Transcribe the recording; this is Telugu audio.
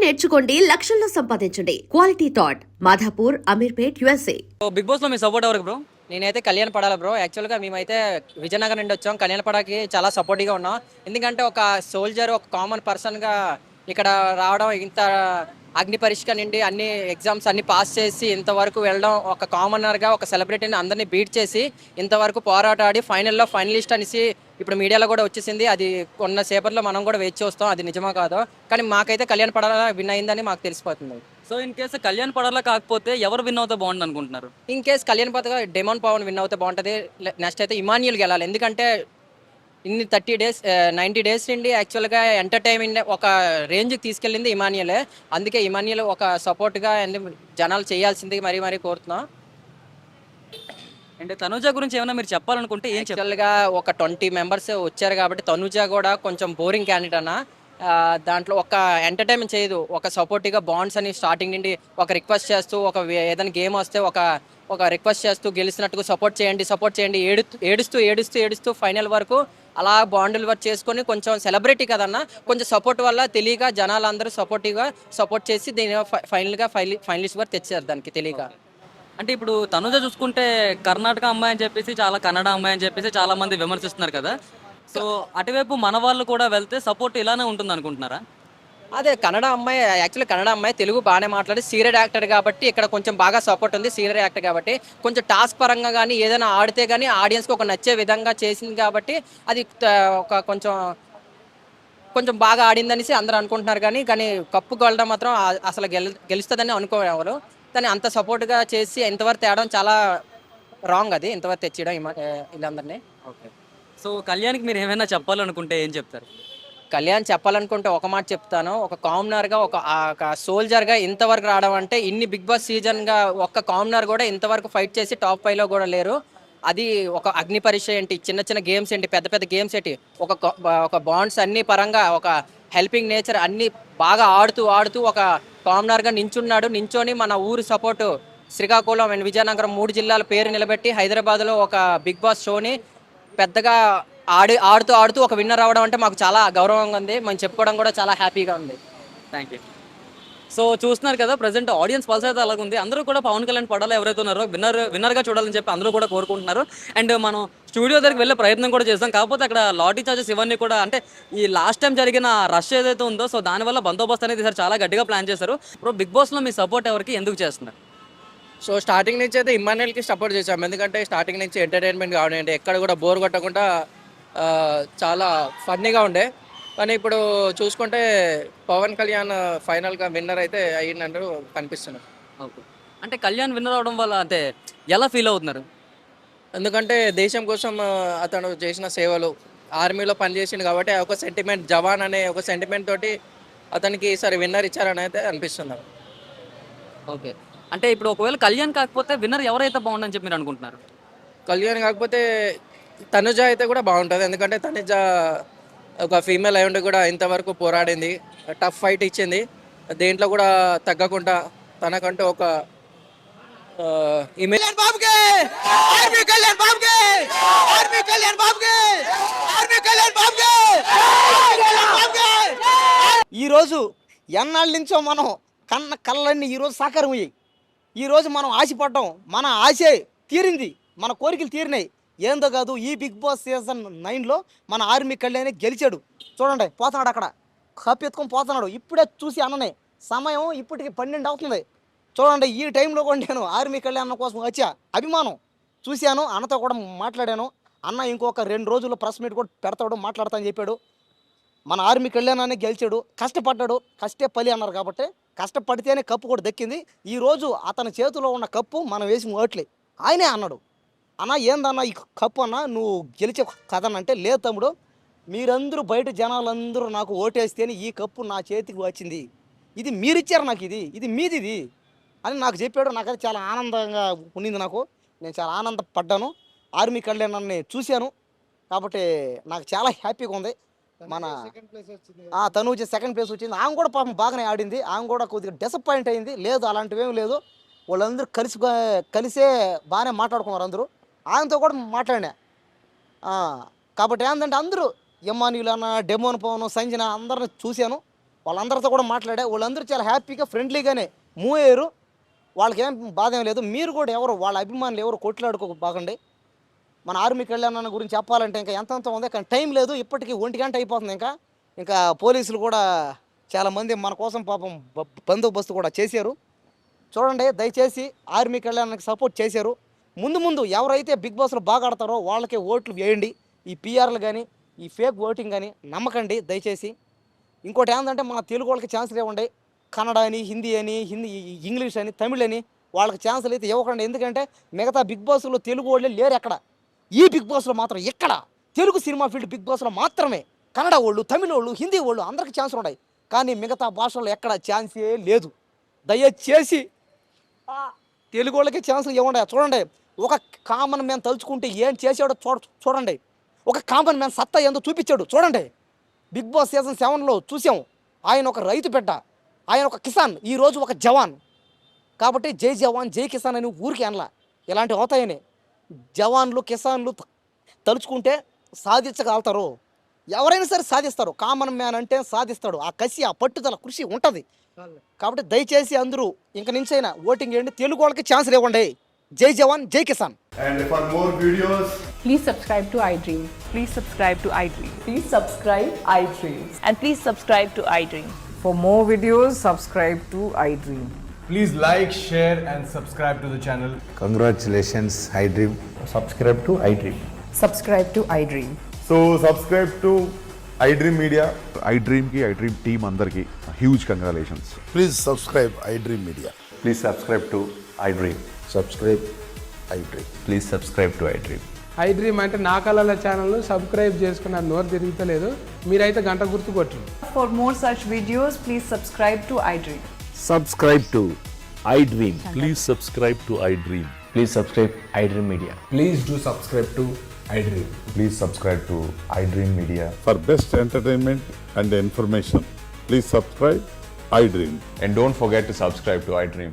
నేర్చుకోండి, లక్షల్లో సంపాదించండి. Quality Thought Madhapur, Ameerpet, USA. Bigg Boss లో మీ సపోర్ట్ ఎవరికి బ్రో? నేనైతే కళ్యాణ్ పడాలి బ్రో. యాక్చువల్గా మేమైతే విజయనగరం నుండి వచ్చాం. కళ్యాణ్ పడాకి చాలా సపోర్టివ్గా ఉన్నాం. ఎందుకంటే ఒక సోల్జర్, ఒక కామన్ పర్సన్గా ఇక్కడ రావడం, ఇంత అగ్ని పరీక్ష నుండి అన్ని ఎగ్జామ్స్ అన్ని పాస్ చేసి ఇంతవరకు వెళ్ళడం, ఒక కామనర్గా ఒక సెలబ్రిటీని అందరినీ బీట్ చేసి ఇంతవరకు పోరాటాడి ఫైనల్లో ఫైనలిస్ట్ అనేసి ఇప్పుడు మీడియాలో కూడా వచ్చేసింది. అది కొన్న సేపట్లో మనం కూడా వేచి చూస్తాం అది నిజమా కాదో. కానీ మాకైతే కళ్యాణ్ పడాల విన్ అయిందని మాకు తెలిసిపోతుంది. సో ఇన్ కేసు కళ్యాణ్ పడాలా కాకపోతే ఎవరు విన్ అవుతే బాగుంది అనుకుంటున్నారు? ఇన్ కేస్ కళ్యాణ్ పడగా డెమాన్ పవన్ విన్ అవుతే బాగుంటుంది. నెక్స్ట్ అయితే ఇమాన్యుల్ గెలాలి. ఎందుకంటే ఇన్ని 30 డేస్ 90 డేస్ నుండి యాక్చువల్గా ఎంటర్టైన్మెంట్ ఒక రేంజ్కి తీసుకెళ్ళింది ఇమాన్యులే. అందుకే ఇమాన్యుల్ ఒక సపోర్ట్గా జనాలు చేయాల్సింది మరీ మరీ కోరుతున్నాం. అంటే తనుజ గురించి ఏమైనా మీరు చెప్పాలనుకుంటే ఏం చెప్పాలి? యాక్చువల్గా ఒక 20 మెంబర్స్ వచ్చారు కాబట్టి తనుజ కూడా కొంచెం బోరింగ్ క్యాండిడేట్ అన్న. దాంట్లో ఒక ఎంటర్టైన్మెంట్ చేయదు, ఒక సపోర్టివ్గా బాండ్స్ అని స్టార్టింగ్ నుండి ఒక రిక్వెస్ట్ చేస్తూ, ఏదైనా గేమ్ వస్తే ఒక రిక్వెస్ట్ చేస్తూ గెలిచినట్టుగా సపోర్ట్ చేయండి ఏడుస్తూ ఫైనల్ వరకు అలా బాండులు వర్క్ చేసుకొని కొంచెం సెలబ్రిటీ కదన్నా, కొంచెం సపోర్ట్ వల్ల తెలియక జనాలందరూ సపోర్టివ్గా సపోర్ట్ చేసి దీని ఫైనలిస్ట్ వరకు తెచ్చారు దానికి తెలియక. అంటే ఇప్పుడు తనుజ చూసుకుంటే కర్ణాటక అమ్మాయి అని చెప్పేసి, చాలా కన్నడ అమ్మాయి అని చెప్పేసి చాలా మంది విమర్శిస్తున్నారు కదా. సో అటువైపు మన వాళ్ళు కూడా వెళ్తే సపోర్ట్ ఇలానే ఉంటుంది అనుకుంటున్నారా? అదే కన్నడ అమ్మాయి, యాక్చువల్లీ కన్నడ అమ్మాయి తెలుగు బాగానే మాట్లాడి సీరియల్ యాక్టర్ కాబట్టి ఇక్కడ కొంచెం బాగా సపోర్ట్ ఉంది. సీరియల్ యాక్టర్ కాబట్టి కొంచెం టాస్క్ పరంగా కానీ ఏదైనా ఆడితే కానీ ఆడియన్స్కి ఒక నచ్చే విధంగా చేసింది కాబట్టి అది ఒక కొంచెం బాగా ఆడిందనేసి అందరూ అనుకుంటున్నారు. కానీ కప్పు గెలడం మాత్రం అసలు గెలుస్తుందని అనుకోవాలి. దాన్ని అంత సపోర్ట్గా చేసి ఇంతవరకు తేవడం చాలా రాంగ్. అది ఇంతవరకు తెచ్చడం వీళ్ళందరినీ. ఓకే. సో కళ్యాణ్కి మీరు ఏమైనా చెప్పాలనుకుంటే ఏం చెప్తారు? కళ్యాణ్ చెప్పాలనుకుంటే ఒక మాట చెప్తాను. ఒక కామనర్గా ఒక సోల్జర్గా ఇంతవరకు రావడం అంటే ఇన్ని బిగ్ బాస్ సీజన్గా ఒక్క కామనర్ కూడా ఇంతవరకు ఫైట్ చేసి టాప్ 5లో కూడా లేరు. అది ఒక అగ్ని పరీక్ష ఏంటి, చిన్న చిన్న గేమ్స్ ఏంటి, పెద్ద పెద్ద గేమ్స్ ఏంటి, ఒక బాండ్స్ అన్ని పరంగా ఒక హెల్పింగ్ నేచర్ అన్ని బాగా ఆడుతూ ఒక కామనర్గా నించొని మన ఊరు సపోర్టు శ్రీకాకుళం అండ్ విజయనగరం 3 జిల్లాల పేరు నిలబెట్టి హైదరాబాద్లో ఒక బిగ్ బాస్ షోని పెద్దగా ఆడుతూ ఒక విన్నర్ అవ్వడం అంటే మాకు చాలా గౌరవంగా ఉంది. మేము చెప్పుకోవడం కూడా చాలా హ్యాపీగా ఉంది. Thank you. సో చూస్తున్నారు కదా, ప్రజెంట్ ఆడియన్స్ పల్స్ అయితే అలాగుంది. అందరూ కూడా పవన్ కళ్యాణ్ పడాలి ఎవరైతే ఉన్నారో విన్నర్గా చూడాలని చెప్పి అందరూ కూడా కోరుకుంటున్నారు. అండ్ మనం స్టూడియో దగ్గరికి వెళ్ళే ప్రయత్నం కూడా చేస్తాం. కాకపోతే అక్కడ లాటరీ చార్జెస్ ఇవన్నీ కూడా, అంటే ఈ లాస్ట్ టైం జరిగిన రష్ ఏదైతే ఉందో సో దానివల్ల బందోబస్తు అనేది ఈసారి చాలా గట్టిగా ప్లాన్ చేశారు. ఇప్పుడు బిగ్ బాస్లో మీ సపోర్ట్ ఎవరికి, ఎందుకు చేస్తున్నారు? సో స్టార్టింగ్ నుంచి అయితే ఇమ్మాన్యుయల్కి సపోర్ట్ చేశాము. ఎందుకంటే స్టార్టింగ్ నుంచి ఎంటర్టైన్మెంట్ కావడండి, ఎక్కడ కూడా బోర్ కొట్టకుండా చాలా ఫన్నీగా ఉండే. కానీ ఇప్పుడు చూసుకుంటే పవన్ కళ్యాణ్ ఫైనల్గా విన్నర్ అయితే అయ్యిందంటూ కనిపిస్తున్నారు. ఓకే. అంటే కళ్యాణ్ విన్నర్ అవడం వల్ల అంటే ఎలా ఫీల్ అవుతున్నారు? ఎందుకంటే దేశం కోసం అతను చేసిన సేవలు, ఆర్మీలో పనిచేసిండు కాబట్టి ఒక సెంటిమెంట్, జవాన్ అనే ఒక సెంటిమెంట్ తోటి అతనికి ఈసారి విన్నర్ ఇచ్చారని అయితే అనిపిస్తున్నారు. ఓకే. అంటే ఇప్పుడు ఒకవేళ కళ్యాణ్ కాకపోతే విన్నర్ ఎవరైతే బాగుండని చెప్పి మీరు అనుకుంటున్నారు? కళ్యాణ్ కాకపోతే తనుజ అయితే కూడా బాగుంటుంది. ఎందుకంటే తనుజ ఒక ఫీమేల్ అయి ఉండి కూడా ఇంతవరకు పోరాడింది, టఫ్ ఫైట్ ఇచ్చింది. దేంట్లో కూడా తగ్గకుండా తనకంటూ ఒక ఇమేజ్. ఈరోజు ఎన్నాళ్ళ నుంచో మనం కన్న కళ్ళన్నీ ఈరోజు సాకారం అయ్యాయి. ఈరోజు మనం ఆశపడ్డాం, మన ఆశే తీరింది, మన కోరికలు తీరినాయి. ఏందో కాదు, ఈ బిగ్ బాస్ సీజన్ 9లో మన ఆర్మీ కళ్యాణ్ గెలిచాడు. చూడండి, పోతున్నాడు అక్కడ కప్పు ఎత్తుకొని పోతున్నాడు. ఇప్పుడే చూసి అన్ననే, సమయం ఇప్పటికి 12 అవుతుంది. చూడండి, ఈ టైంలో కూడా నేను ఆర్మీ కళ్యాణ్ కోసం వచ్చా. అభిమానం చూశాను, అన్నతో కూడా మాట్లాడాను. అన్న ఇంకొక 2 రోజుల్లో ప్రెస్ మీట్ కూడా పెడతాడు, మాట్లాడతా అని చెప్పాడు. మన ఆర్మీ కళ్యాణ్ గెలిచాడు, కష్టపడ్డాడు, కష్టే పలి అన్నారు కాబట్టి కష్టపడితేనే కప్పు కూడా దక్కింది. ఈరోజు అతని చేతిలో ఉన్న కప్పు మనం వేసి ఓట్లే. ఆయనే అన్నాడు, అన్న ఏందన్నా ఈ కప్పు అన్న నువ్వు గెలిచే కథనంటే, లేదు తమ్ముడు, మీరందరూ బయట జనాలందరూ నాకు ఓటేస్తేనే ఈ కప్పు నా చేతికి వచ్చింది, ఇది మీరిచ్చారు నాకు, ఇది మీది అని నాకు చెప్పాడు. నాకైతే చాలా ఆనందంగా ఉన్నింది. నేను చాలా ఆనందపడ్డాను. ఆర్మీ కళ్యాణాన్ని చూశాను కాబట్టి నాకు చాలా హ్యాపీగా ఉంది. మన తనూజ సెకండ్ ప్లేస్ వచ్చింది. ఆమె కూడా పాపం బాగానే ఆడింది. ఆమె కూడా కొద్దిగా డిసప్పాయింట్ అయింది. లేదు అలాంటివి ఏమి లేదు, వాళ్ళందరూ కలిసే బాగానే మాట్లాడుకున్నారు. అందరూ ఆయనతో కూడా మాట్లాడినా. కాబట్టి ఏంటంటే అందరూ ఇమ్మాన్యుల్ అన్న, డెమోన్ పవన్, సంజన అందరిని చూశాను. వాళ్ళందరితో కూడా మాట్లాడా, వాళ్ళందరూ చాలా హ్యాపీగా ఫ్రెండ్లీగానే మూవ్ అయ్యారు. వాళ్ళకి ఏం బాధ ఏం లేదు. మీరు కూడా ఎవరు వాళ్ళ అభిమానులు ఎవరు కొట్లాడుకోక బాగండి. మన ఆర్మీ కళ్యాణ్ గురించి చెప్పాలంటే ఇంకా ఎంతంత ఉంది, కానీ టైం లేదు. ఇప్పటికీ 1 గంట అయిపోతుంది. ఇంకా పోలీసులు కూడా చాలామంది మన కోసం పాపం బందోబస్తు కూడా చేశారు. చూడండి, దయచేసి ఆర్మీ కళ్యాణ్కి సపోర్ట్ చేశారు. ముందు ఎవరైతే బిగ్ బాస్లో బాగా ఆడతారో వాళ్ళకే ఓట్లు వేయండి. ఈ పిఆర్లు కానీ ఈ ఫేక్ ఓటింగ్ కానీ నమ్మకండి దయచేసి. ఇంకోటి ఏంటంటే మన తెలుగు వాళ్ళకి ఛాన్సులు ఇవ్వండి. కన్నడ అని, హిందీ ఇంగ్లీష్ అని, తమిళ్ అని వాళ్ళకి ఛాన్సులు అయితే ఇవ్వకండి. ఎందుకంటే మిగతా బిగ్ బాస్లో తెలుగు వాళ్ళే లేరు ఎక్కడ. ఈ బిగ్ బాస్లో మాత్రం ఎక్కడ తెలుగు సినిమా ఫీల్డ్ బిగ్ బాస్లో మాత్రమే కన్నడ వాళ్ళు, తమిళ వాళ్ళు, హిందీ వాళ్ళు అందరికీ ఛాన్సులు ఉన్నాయి. కానీ మిగతా భాషల్లో ఎక్కడ ఛాన్సే లేదు. దయచేసి తెలుగు వాళ్ళకి ఛాన్సులు ఇవ్వండి. చూడండి, ఒక కామన్ మ్యాన్ తలుచుకుంటే ఏం చేసాడో చూడండి. ఒక కామన్ మ్యాన్ సత్తా ఏందో చూపించాడు చూడండి. బిగ్ బాస్ సీజన్ 7లో చూసాం. ఆయన ఒక రైతు బిడ్డ, ఆయన ఒక కిసాన్, ఈరోజు ఒక జవాన్. కాబట్టి జై జవాన్ జై కిసాన్ అని ఊరికి అనలా, ఇలాంటివి అవుతాయని. జవాన్లు కిసాన్లు తలుచుకుంటే సాధించగలుగుతారు. ఎవరైనా సరే సాధిస్తారు. కామన్ మ్యాన్ అంటే సాధిస్తాడు. ఆ కసి, ఆ పట్టుదల, కృషి ఉంటుంది. కాబట్టి దయచేసి అందరూ ఇంక నుంచైనా ఓటింగ్ చేయండి. తెలుగు వాళ్ళకి ఛాన్సులు ఇవ్వండి. జై జవాన్ జై Kisan. And for more videos, Please subscribe to iDream. Please subscribe to iDream. Please subscribe iDream. And please subscribe to iDream. For more videos, subscribe to iDream. please like, share and subscribe to the channel. Congratulations, iDream. Subscribe to iDream. Subscribe to iDream. So subscribe to iDream Media. iDream team అందరికి huge congratulations. Please subscribe iDream Media. Please subscribe to iDream. Subscribe iDream. Please subscribe to iDream. iDream అంటే నా కళల ఛానల్ను సబ్స్క్రైబ్ చేసుకున్న నోరు తిరుగుతలేదు. మీరైతే గంట గుర్తు కొట్టండి. For more such videos, please subscribe to iDream. Subscribe to iDream. Please subscribe to iDream. Please subscribe iDream Media. Please do subscribe to iDream. Please subscribe to iDream Media. For best entertainment and information, please subscribe iDream. And don't forget to subscribe to iDream.